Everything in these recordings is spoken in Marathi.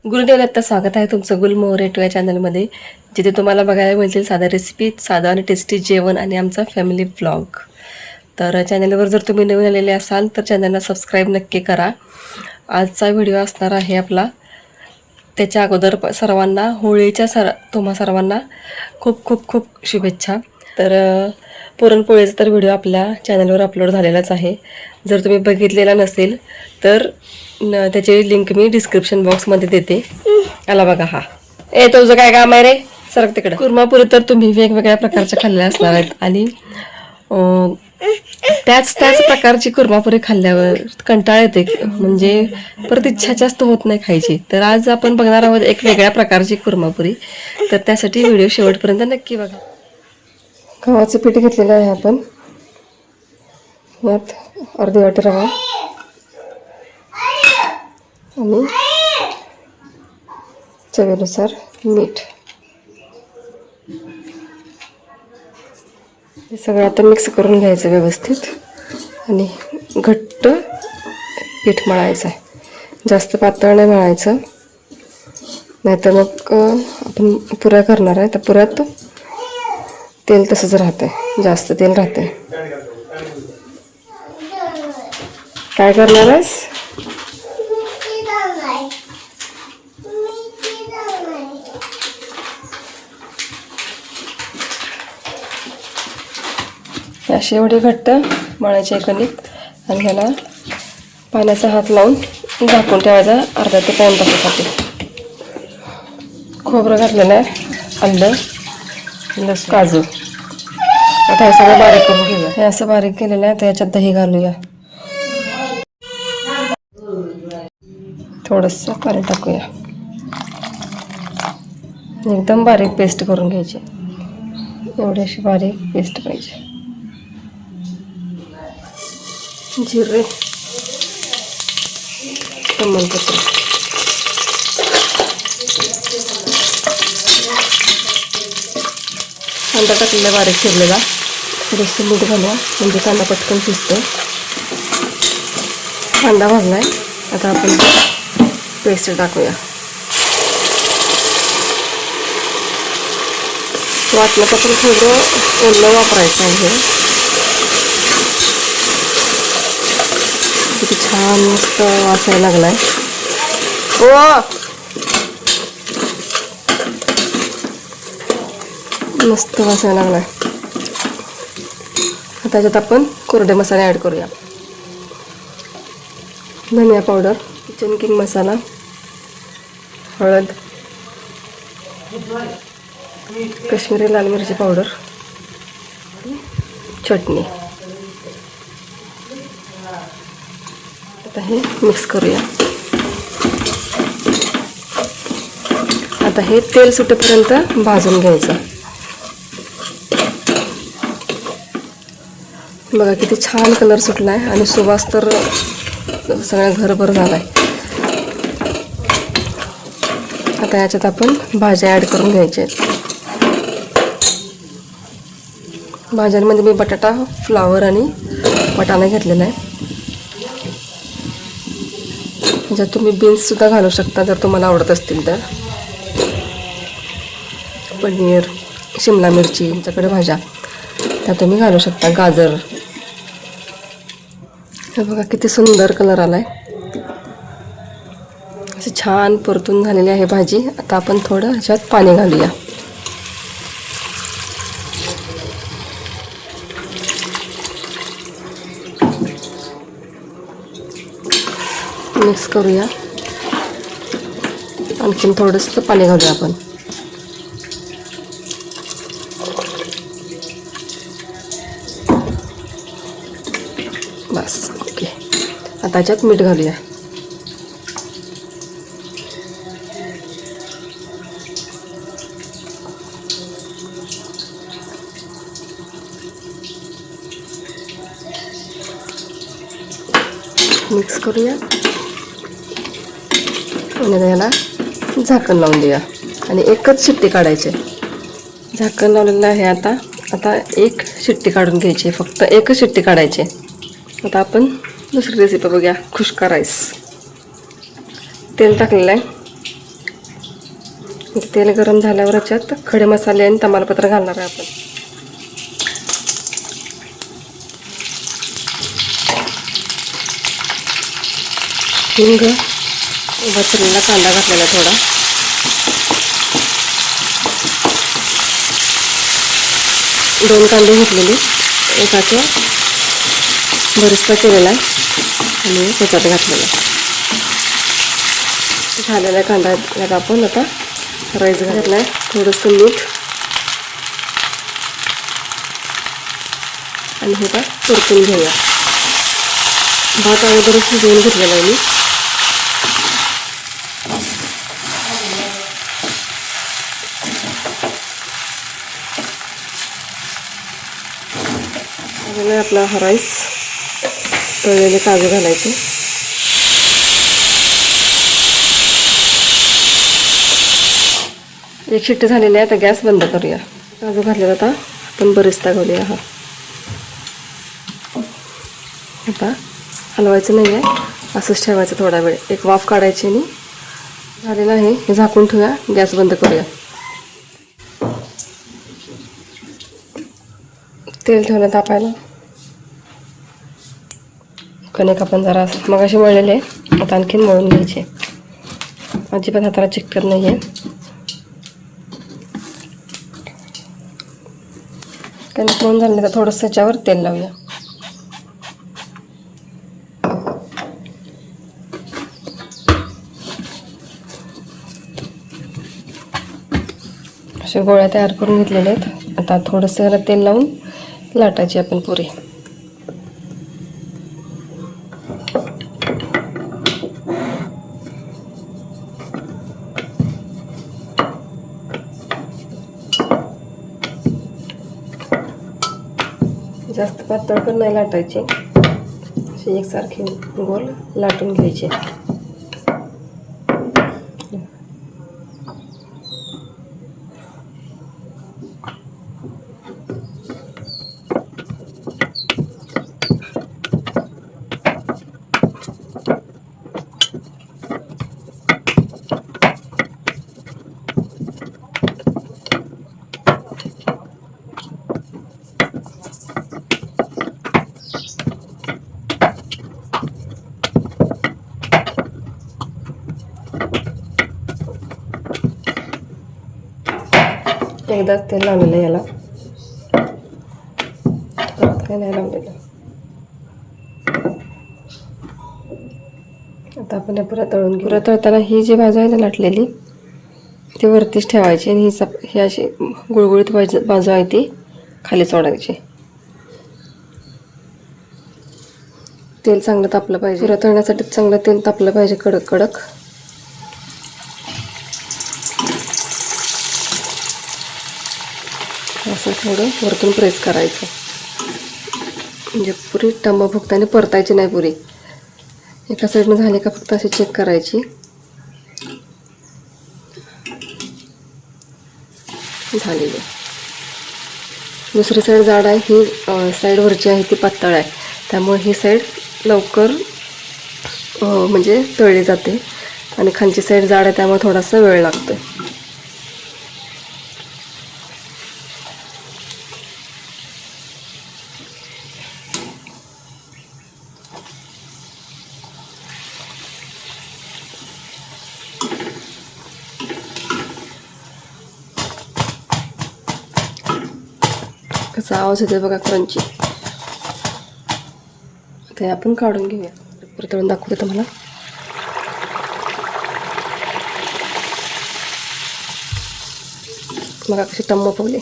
गुरुदेवदत्त स्वागत आहे तुमचं गुलमोहर रेटू या चॅनलमध्ये, जिथे तुम्हाला बघायला मिळतील साधा रेसिपी, साधा आणि टेस्टी जेवण आणि आमचा फॅमिली व्लॉग. तर चॅनलवर जर तुम्ही नवीन आलेले असाल तर चॅनलला सबस्क्राईब नक्की करा. आजचा व्हिडिओ असणार आहे आपला. त्याच्या अगोदर सर्वांना होळीच्या तुम्हा सर्वांना खूप खूप खूप शुभेच्छा. तर पुरणपोळीचा तर व्हिडिओ आपल्या चॅनलवर अपलोड झालेलाच आहे. जर तुम्ही बघितलेला नसेल तर त्याची लिंक मी डिस्क्रिप्शन बॉक्समध्ये देते. आला बघा हा. तुझं काय काम आहे रे, सरक तिकडं. कुर्मापुरी तर तुम्ही वेगवेगळ्या प्रकारच्या खाल्ल्या असणार आहेत आणि त्याच प्रकारची कुर्मापुरी खाल्ल्यावर कंटाळा येते, म्हणजे परत इच्छा जास्त होत नाही खायची. तर आज आपण बघणार आहोत एक वेगळ्या प्रकारची कुर्मापुरी. तर त्यासाठी व्हिडिओ शेवटपर्यंत नक्की बघा. गव्हाचं पीठ घेतलेलं आहे आपण. यात अर्धी वाटी रवा आणि चवीनुसार मीठ. हे सगळं आता मिक्स करून घ्यायचं व्यवस्थित आणि घट्ट पीठ मळायचं आहे. जास्त पातळ नाही मळायचं, नाहीतर मग आपण पुऱ्या करणार आहे तर पुऱ्यात तेल तसंच राहतंय, जास्त तेल राहतंय. काय करणार आहेस? अशी एवढी घट्ट मळायची कणिक आणि ह्याला पाण्याचा हात लावून झाकून ठेवायचा अर्धा ते पाऊण तासासाठी. खोबरं घातलेलं आहे, आलं, लसूण, काजू. आता हे सगळं बारीक करून घेऊया. हे असं बारीक केलेलं आहे तर याच्यात दही घालूया. थोडंसं पाणी टाकूया. एकदम बारीक पेस्ट करून घ्यायची. एवढी अशी बारीक पेस्ट पाहिजे. जिरे, तमालपत्र, कांदा टाकलेला बारीक चिरलेला. थोडंसं मीठ घालूया म्हणजे कांदा पटकन शिजतो. कांदा भाजलाय, आता आपण पेस्ट टाकूया. वाटण्यासाठी थोडं वापरायचं आहे. किती छान मस्त वासायला लागलाय. मस्त वासायला लागलाय. आता याच्यात आपण कोरडे मसाले ॲड करूया. धनिया पावडर, किचन किंग मसाला, हळद, काश्मीरी लाल मिरची पावडर, चटणी. आता हे मिक्स करूया. आता हे तेल सुटेपर्यंत भाजून घ्यायचं. बघा किती छान कलर सुटलाय आणि सुवास तर सगळ्या घरभर झालाय. आता याच्यात आपण भाज्या ॲड करून घ्यायच्या आहेत. भाज्यांमध्ये मी बटाटा, फ्लावर आणि वाटाणा घेतलेला आहे. ज्यात तुम्ही बीन्ससुद्धा घालू शकता जर तुम्हाला आवडत असतील तर. पनीर, शिमला मिरची, तुमच्याकडे भाज्या त्या तुम्ही घालू शकता. गाजर. हे बघा किती सुंदर कलर आलाय. अशी छान परतून झालेली आहे भाजी. आता आपण थोडं ह्याच्यात पाणी घालूया. मिक्स करूया. आणखीन थोडंसं पाणी घालूया आपण. बस ओके. आता याच्यात मीठ घालूया. मिक्स करूया आणि याला झाकण लावून देऊया आणि एकच शिट्टी काढायची. झाकण लावलेलं आहे. आता एक शिट्टी काढून घ्यायची, फक्त एकच शिट्टी काढायची. आता आपण दुसरी रेसिपी बघूया. खुशका राईस. तेल टाकलेलं आहे, तेल गरम झाल्यावर याच्यात खडे मसाले आणि तमालपत्र घालणार आहे आपण. हिंग, उभा चिरलेला कांदा घातलेला थोडा, दोन कांदे घेतलेले, एकाचा बरिस्ता केलेला आहे आणि ह्याच्यात घातलेला. झालेला कांदा यात आपण आता राईस घातला आहे, थोडंसं मीठ आणि हे परतून घेऊया. भात अगोदरच शिजवून घेतलेला आहे मी. आपला हा राईस, तळलेले काजू घालायचे. एक शिट्टी झालेली आहे, आता गॅस बंद करूया. काजू घातलेला आता आपण बरिस्ता घालूया. हा आता हलवायचं नाही आहे, असंच ठेवायचं थोडा वेळ. एक वाफ काढायची आणि झालेलं आहे, हे झाकून ठेवूया. गॅस बंद करूया. तेल ठेवलं तापायला. कणिक आपण जरा मगाशी मळलेले आहे, आता आणखीन मळून घ्यायचे. अजिबात हाताला चिकटत नाही आहे. कणिक मळून झालं तर थोडंसं याच्यावर तेल लावूया. अशा गोळ्या तयार करून घेतलेल्या आहेत. आता थोडंसं याला तेल लावून लाटायची आपण पुरी. जास्त पातळ पण नाही लाटायची, अशी एकसारखी गोल लाटून घ्यायची. एकदाच तेल लावलेलं याला, परत काही नाही लावलेलं. आता आपण पुऱ्या तळून घेऊ. पुऱ्या तळताना ही जी बाजू आहे ना लाटलेली, ती वरतीच ठेवायची आणि ही अशी गुळगुळीत बाजू आहे ती खाली सोडायची. तेल चांगलं तापलं पाहिजे. पुऱ्या तळण्यासाठी चांगलं तेल तापलं पाहिजे, कडक कडक. असं थोडं वरतून प्रेस करायचं, म्हणजे पुरी टम्म फुगताना परतायची नाही. पुरी एका साईडनं झाली का फक्त अशी चेक करायची. झालेली. दुसरी साईड जाड आहे, ही साईड वरची आहे ती पातळ आहे, त्यामुळे ही साईड लवकर म्हणजे तळली जाते आणि खालची साईड जाड आहे, त्यामुळे थोडासा वेळ लागतो. कसा आवाज होते बघा, क्रंची. ते आपण काढून घेऊया. परतळून दाखवते तुम्हाला. बघा कशी टम्म फुगली.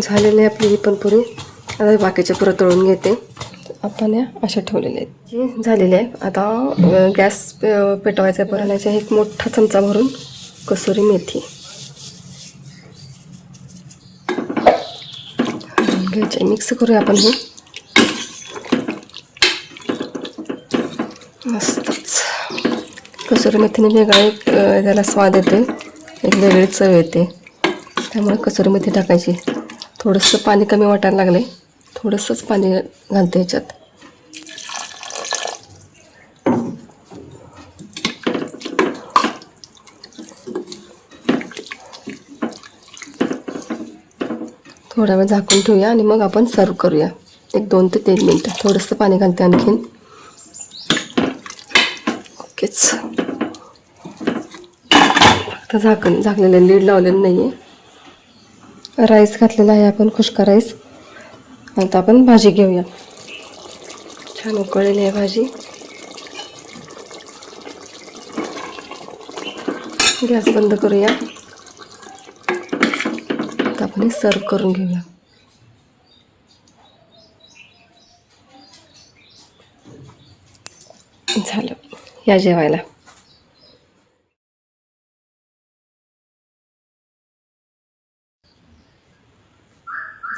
झालेली आहे आपली ही पण पुरी. आता बाकीच्या पुऱ्या तळून घेते. आपण या अशा ठेवलेल्या आहेत. जी झालेली आहे. आता गॅस पेटवायचा आहे. बनायचा एक मोठा चमचा भरून कसुरी मेथी घ्यायचे. मिक्स करूया आपण हे मस्तच. कसुरी मेथीने वेगळा एक त्याला स्वाद येतो. एक वेगळी चव येते. त्यामुळे कसुरी मेथी टाकायची. थोडंसं पाणी कमी वाटायला लागले, थोडंसंच पाणी घालते ह्याच्यात. थोडा वेळ झाकून ठेवूया आणि मग आपण सर्व करूया. एक 2 ते 3 मिनटं. थोडंसं पाणी घालते आणखीन. ओकेच. फक्त झाकलेलं लीड लावलेलं नाही आहे. राईस घातलेला आहे आपण, खुश्का राईस. आता आपण भाजी घेऊया. छान उकळलेली आहे भाजी. गॅस बंद करूया. आता आपण सर्व करून घेऊया. झालं, या जेवायला.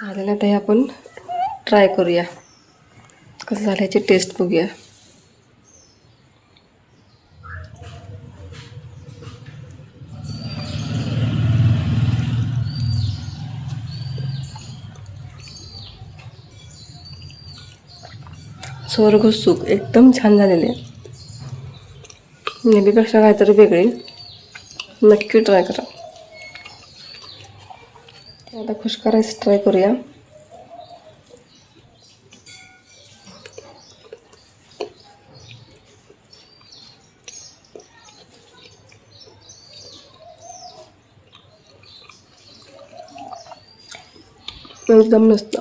झालेलं आता हे आपण ट्राय करूया, कसं झालं याची टेस्ट बघूया. स्वर्ग सुख एकदम छान झालेले आहे. नेहमीपेक्षा काहीतरी वेगळी. नक्की ट्राय करा. आता खुश्का राईस ट्राय करूया. एकदम मस्त.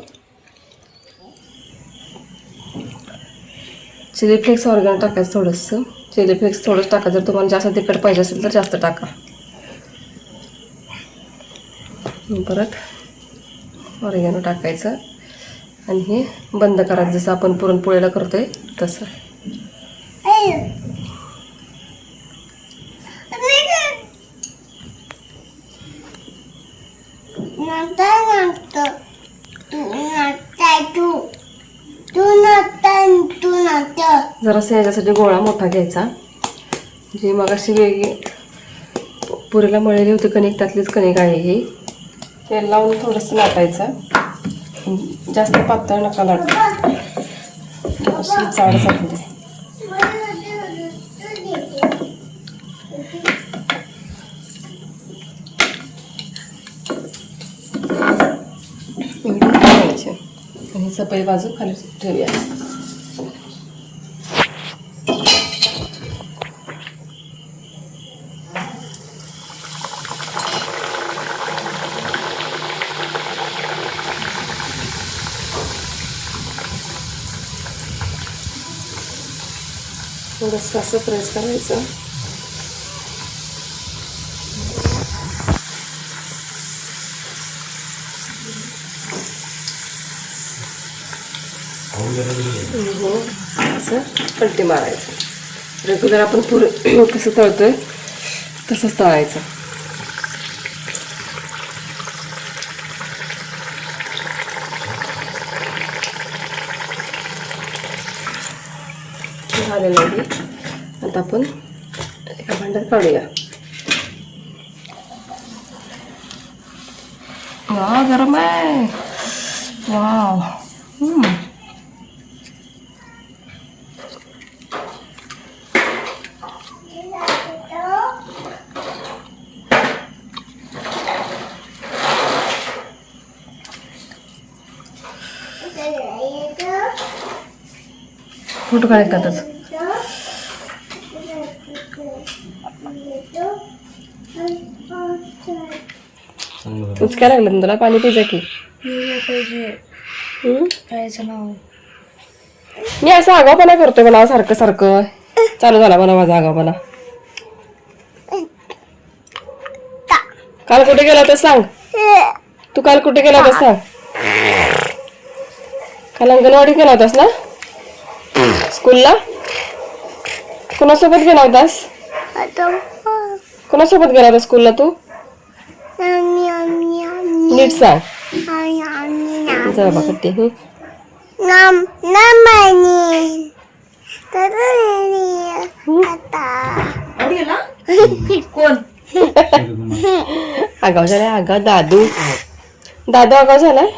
चिली फ्लेक्स ऑर्गॅनिक टाकायचं थोडंसं. चिली फ्लेक्स थोडंसं टाका. जर तुम्हाला जास्त तिखट पाहिजे असेल तर जास्त टाका. परत ऑरिगॅनो टाकायचं आणि हे बंद करायचं, जसं आपण पुरणपोळीला करतोय तसं. जरासं याच्यासाठी गोळा मोठा घ्यायचा. जी मग अशी वेगळी पुरीला मळलेली होती कणिक, त्यातलीच कणिक आहे ही. तेल लावून थोडंसं लाटायचं. जास्त पातळ नका लाटू, अशी जाडसर. एवढी करायची आणि सफेद बाजू खाली ठेवूया. थोडंसं असं प्रेस करायचं. असं पलटी मारायचं. रेग्युलर आपण पुरण कसं तळतोय तसंच तळायचं. झालेलं आहे. आता आपण एका भांड्यात काढूया. वा, गरम आहे. वाव. फोटो काढायचं का त्याचं? उचकाय लागलं तुला? पाणी पिजा की. मी असं आगावपणा करतोय मला सारखं सारखं. चालू झाला मला माझा आगावपणा. काल कुठे गेला होता सांग? तू काल कुठे गेला होता सांग? काल अंगणवाडीत गेला होतास ना? स्कूलला? कोणासोबत गेला होतास? कोणासोबत गेला होता स्कूलला तू? नीट सांग. जा बाबा कट्टी. कोण आगाव झालाय आगाव दादू. दादू आगाव झालाय.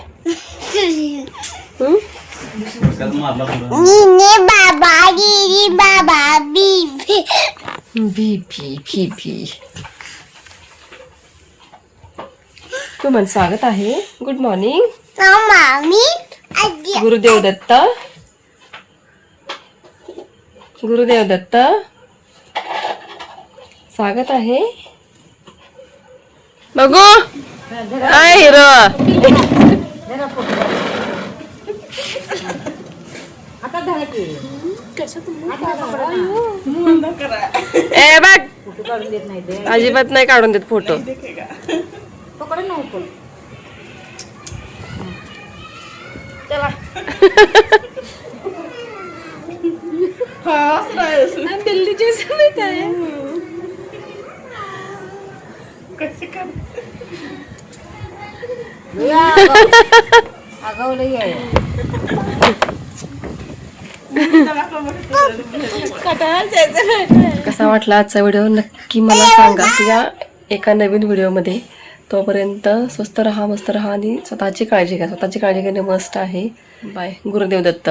तू म्हण स्वागत आहे. Good morning. गुरुदेव दत्त. गुरुदेव दत्त. स्वागत आहे. बघू हिरो. ए बघ अजिबात नाही काढून देत फोटो. कसा वाटला आजचा व्हिडिओ नक्की मला सांगा या एका नवीन व्हिडिओमध्ये. तोपर्यंत स्वस्त राहा, मस्त राहा आणि स्वतःची काळजी घ्या. स्वतःची काळजी घेणे मस्त आहे. बाय. गुरुदेव दत्त.